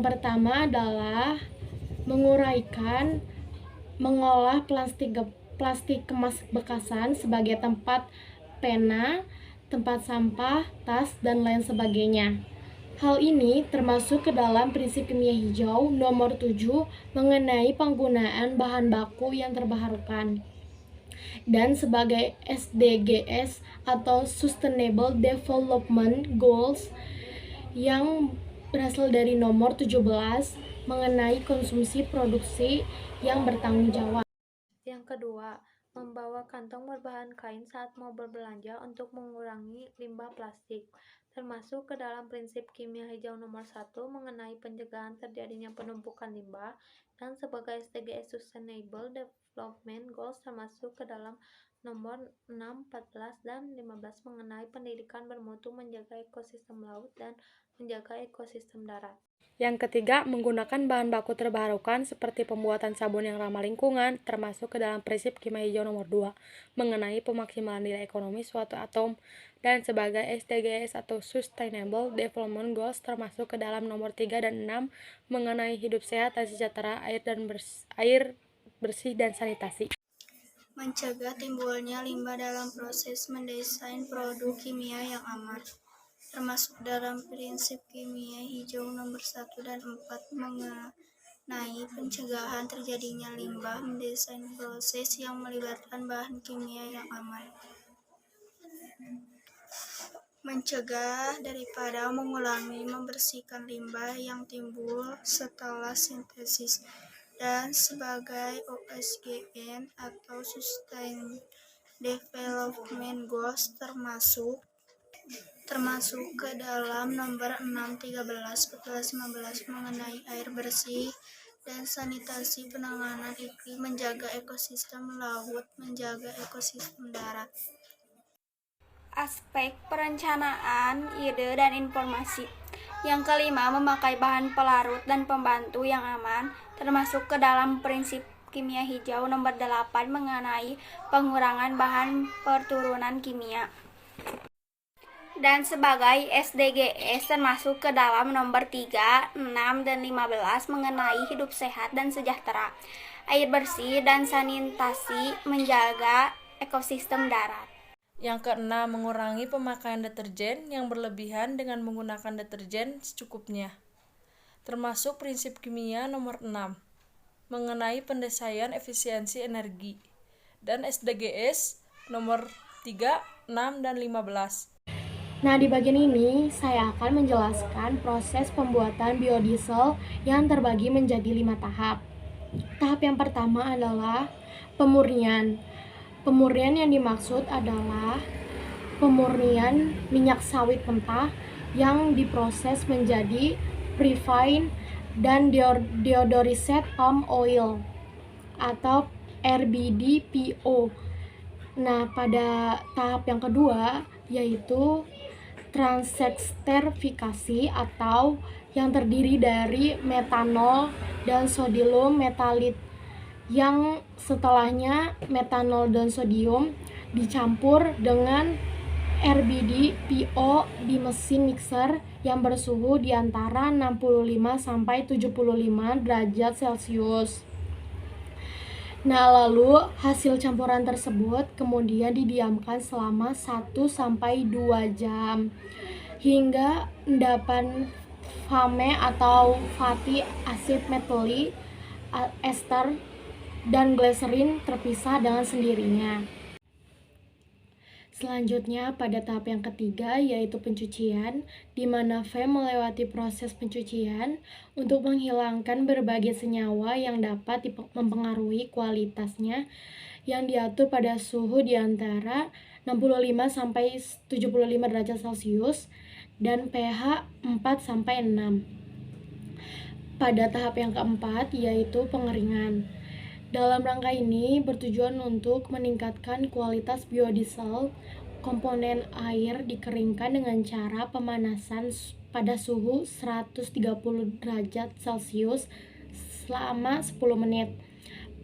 Yang pertama adalah mengolah plastik kemas bekasan sebagai tempat pena, tempat sampah, tas, dan lain sebagainya. Hal ini termasuk ke dalam prinsip kimia hijau nomor 7 mengenai penggunaan bahan baku yang terbarukan. Dan sebagai SDGs atau Sustainable Development Goals yang berasal dari nomor 17 mengenai konsumsi produksi yang bertanggung jawab. Yang kedua, membawa kantong berbahan kain saat mau berbelanja untuk mengurangi limbah plastik, termasuk ke dalam prinsip kimia hijau nomor 1 mengenai pencegahan terjadinya penumpukan limbah, dan sebagai SDGs Sustainable Development Goals termasuk ke dalam nomor 6, 14, dan 15 mengenai pendidikan bermutu menjaga ekosistem laut dan menjaga ekosistem darat. Yang ketiga, menggunakan bahan baku terbarukan seperti pembuatan sabun yang ramah lingkungan, termasuk ke dalam prinsip kimia hijau nomor 2 mengenai pemaksimalan nilai ekonomi suatu atom, dan sebagai SDGs atau Sustainable Development Goals termasuk ke dalam nomor 3 dan 6 mengenai hidup sehat dan sejahtera, air bersih dan sanitasi. Mencegah timbulnya limbah dalam proses mendesain produk kimia yang aman, termasuk dalam prinsip kimia hijau nomor 1 dan 4 mengenai pencegahan terjadinya limbah mendesain proses yang melibatkan bahan kimia yang aman. Mencegah daripada mengulangi membersihkan limbah yang timbul setelah sintesis, dan sebagai OSGN atau Sustainable Development Goals termasuk ke dalam nomor 6, 13, 14, 15 mengenai air bersih dan sanitasi, penanganan iklim, menjaga ekosistem laut, menjaga ekosistem darat. Aspek perencanaan, ide, dan informasi. Yang kelima, memakai bahan pelarut dan pembantu yang aman, termasuk ke dalam prinsip kimia hijau nomor 8 mengenai pengurangan bahan perturunan kimia. Dan sebagai SDGs termasuk ke dalam nomor 3, 6, dan 15 mengenai hidup sehat dan sejahtera, air bersih dan sanitasi, menjaga ekosistem darat. Yang keenam, mengurangi pemakaian deterjen yang berlebihan dengan menggunakan deterjen secukupnya, termasuk prinsip kimia nomor 6 mengenai pendesain efisiensi energi, dan SDGs nomor 3, 6, dan 15. Nah, di bagian ini saya akan menjelaskan proses pembuatan biodiesel yang terbagi menjadi 5 tahap. Tahap yang pertama adalah pemurnian. Pemurnian yang dimaksud adalah pemurnian minyak sawit mentah yang diproses menjadi refined dan deodorized palm oil atau RBDPO. Nah, pada tahap yang kedua yaitu transesterifikasi atau yang terdiri dari metanol dan sodium metalit, yang setelahnya metanol dan sodium dicampur dengan RBDPO di mesin mixer yang bersuhu di antara 65 sampai 75 derajat Celcius. Nah, lalu hasil campuran tersebut kemudian didiamkan selama 1 sampai 2 jam hingga endapan fame atau fatty acid methyl ester dan glycerin terpisah dengan sendirinya. Selanjutnya pada tahap yang ketiga yaitu pencucian, di mana fame melewati proses pencucian untuk menghilangkan berbagai senyawa yang dapat mempengaruhi kualitasnya, yang diatur pada suhu di antara 65 sampai 75 derajat Celcius dan pH 4 sampai 6. Pada tahap yang keempat yaitu pengeringan. Dalam rangka ini bertujuan untuk meningkatkan kualitas biodiesel. Komponen air dikeringkan dengan cara pemanasan pada suhu 130 derajat Celcius selama 10 menit.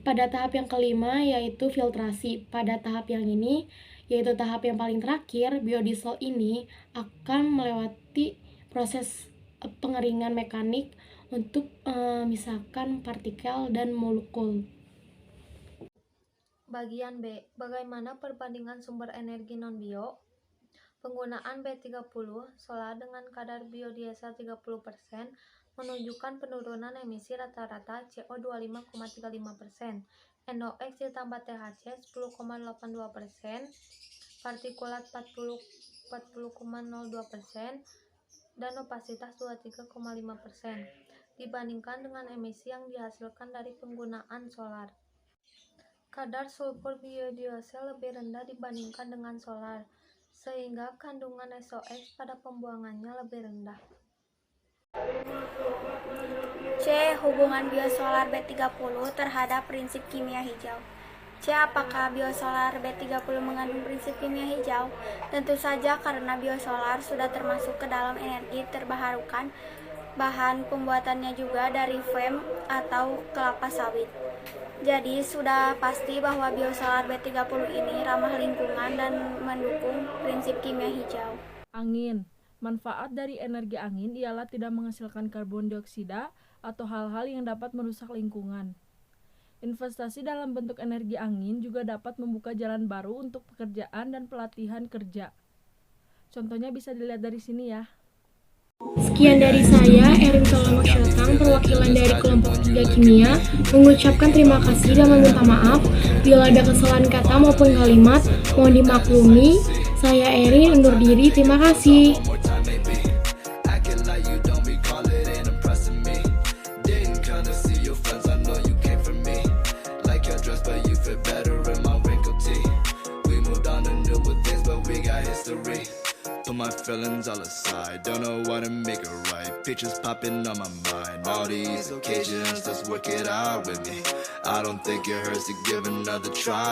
Pada tahap yang kelima yaitu filtrasi. Pada tahap yang ini, yaitu tahap yang paling terakhir, biodiesel ini akan melewati proses pengeringan mekanik untuk misalkan partikel dan molekul. Bagian B. Bagaimana perbandingan sumber energi non-bio? Penggunaan B30 solar dengan kadar biodiesel 30% menunjukkan penurunan emisi rata-rata CO2 5,35%, NOx ditambah THC 10,82%, partikulat 40,02%, dan opasitas 23,5% dibandingkan dengan emisi yang dihasilkan dari penggunaan solar. Kadar sulfur biodiesel lebih rendah dibandingkan dengan solar, sehingga kandungan SOx pada pembuangannya lebih rendah. C. Hubungan biosolar B30 terhadap prinsip kimia hijau. C. Apakah biosolar B30 mengandung prinsip kimia hijau? Tentu saja, karena biosolar sudah termasuk ke dalam energi terbarukan. Bahan pembuatannya juga dari FEM atau kelapa sawit. Jadi sudah pasti bahwa biosolar B30 ini ramah lingkungan dan mendukung prinsip kimia hijau. Angin. Manfaat dari energi angin ialah tidak menghasilkan karbon dioksida atau hal-hal yang dapat merusak lingkungan. Investasi dalam bentuk energi angin juga dapat membuka jalan baru untuk pekerjaan dan pelatihan kerja. Contohnya bisa dilihat dari sini ya. Sekian dari saya, Erin Kalama Syatang, perwakilan dari kelompok 3 kimia, mengucapkan terima kasih dan meminta maaf bila ada kesalahan kata maupun kalimat, mohon dimaklumi. Saya Erin undur diri, terima kasih. Put my feelings all aside, don't know what to make it right. Pictures popping on my mind, all these occasions, let's work it out with me. I don't think it hurts to give another try.